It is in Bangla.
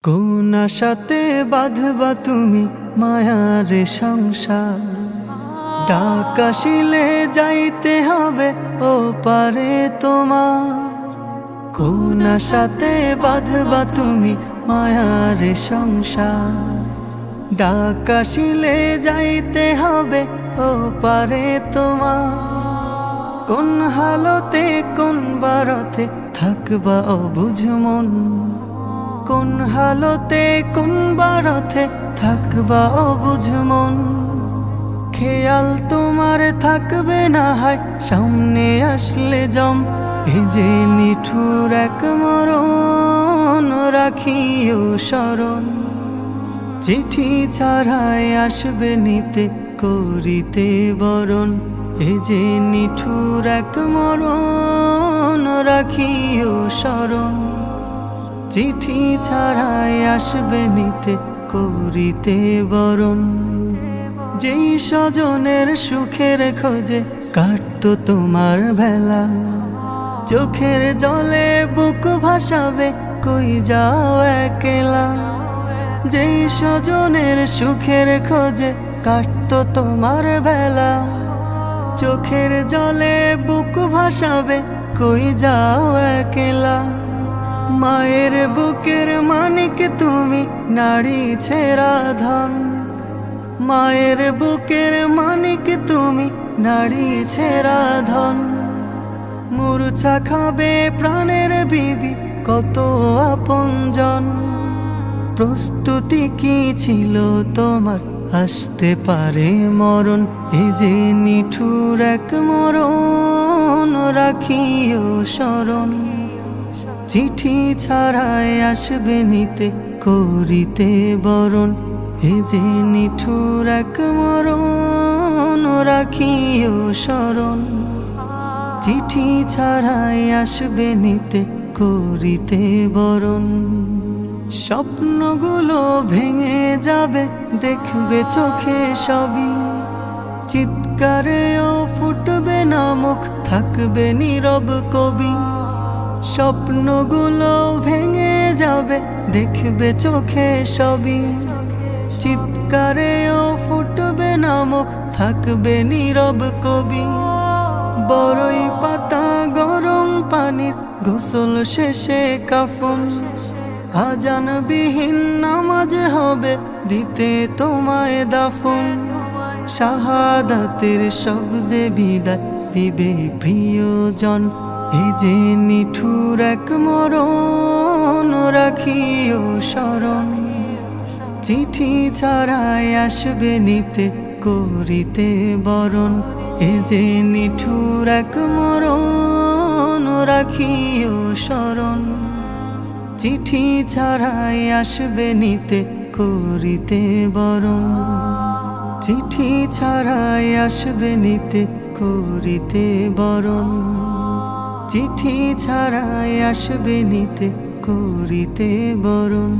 কোন আশাতে বাঁধবা তুমি মায়ার সংসার, ডাক আসিলে যাইতে হবে ও পারে তোমার। কোন আশাতে বাঁধবা তুমি মায়ার সংসার, ডাক আসিলে যাইতে হবে ও পারে তোমার। কোন হালতে কোন বারতে থাকবা অবুঝ মন, কোন হালতে কোন বারতে থাকবা অবুঝ মন। খেয়াল তোমার থাকবে না হয় সামনে আসলে জম, এই যে নিঠুর এক মরণ রাখিও স্মরণ। চিঠি ছাড়াই আসবে নিতে করিতে বরণ, এই যে নিঠুর এক মরণ রাখিও স্মরণ। চিঠি ছাড়াই আসবে নিতে করিতে বরণ। যেই স্বজনের সুখের খোঁজে কাটতো তোমার বেলা, চোখের জলে বুক ভাসাবে কই যাও একলা। যেই স্বজনের সুখের খোঁজে কাটতো তোমার বেলা, চোখের জলে বুক ভাসাবে কই যাও একলা। মায়ের বুকের মানিক তুমি নারী ছেঁড়া ধন, মায়ের বুকের মানিক তুমি নারী ছেঁড়া ধন। মূর্ছা খাবে প্রাণের বিবি কত আপনজন, প্রস্তুতি কি ছিল তোমার আসতে পারে মরণ। এ যে নিঠুর এক মরণ রাখিও স্মরণ। চিঠি ছাড়াই আসবে নিতে করিতে বরণ, এ যে নিঠুর এক মরণ রাখিও স্মরণ। চিঠি ছাড়াই আসবে নিতে করিতে বরণ। স্বপ্নগুলো ভেঙে যাবে দেখবে চোখে সবই, চিৎকারেও ফুটবে না মুখ থাকবে নীরব কবি। স্বপ্নগুলো ভেঙে যাবে দেখবে চোখে সবই, চিৎকারেও ফুটবে না মুখ থাকবে নীরব কবি। বড়ই পাতা গরম পানির গোসল শেষে কাফন, আজানবিহীন নামাজ হবে দিতে তোমায় দাফন। শাহাদাতের শব্দে বিদায় দিবে প্রিয়জন, এই যে নিঠুর এক মরণ রাখিও স্মরণ। চিঠি ছাড়াই আসবে নিতে করিতে বরণ, এ যে নিঠুর এক মরণ রাখিও স্মরণ। চিঠি ছাড়াই আসবে নিতে করিতে বরণ, চিঠি ছাড়াই আসবে নিতে করিতে বরণ। চিঠি ছাড়াই আসবে নিতে করিতে বরণ।